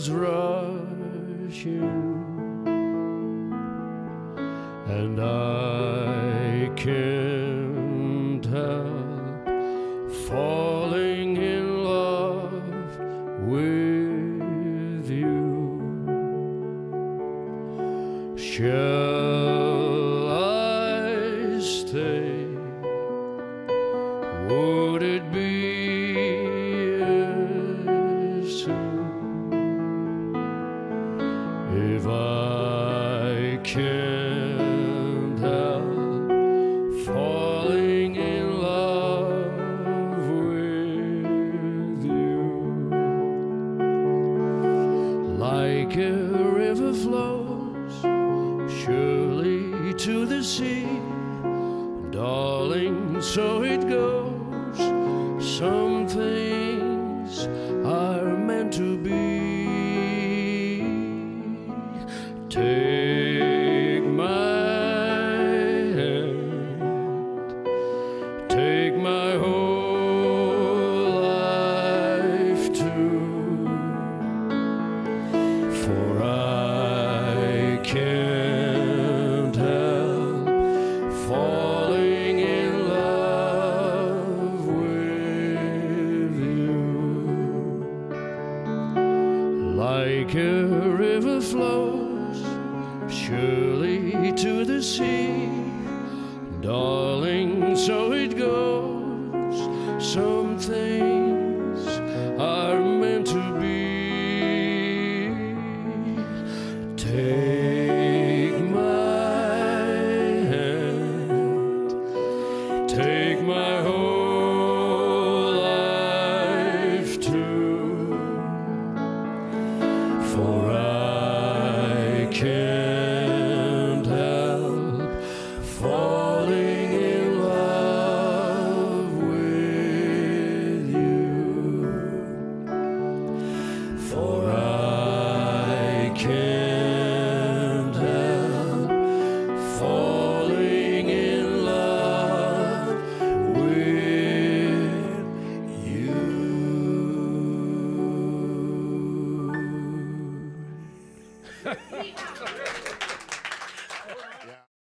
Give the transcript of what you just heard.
was rushing, and I can't help falling in love with you. Shall I stay? Would it be a sin if I can't help falling in love with you? Like a river flows surely to the sea, darling, so it goes. Some things are meant to be. Take my hand, take my whole life too, for I can't help falling in love with you. Like a river flows surely to the sea, darling, so it goes. Some things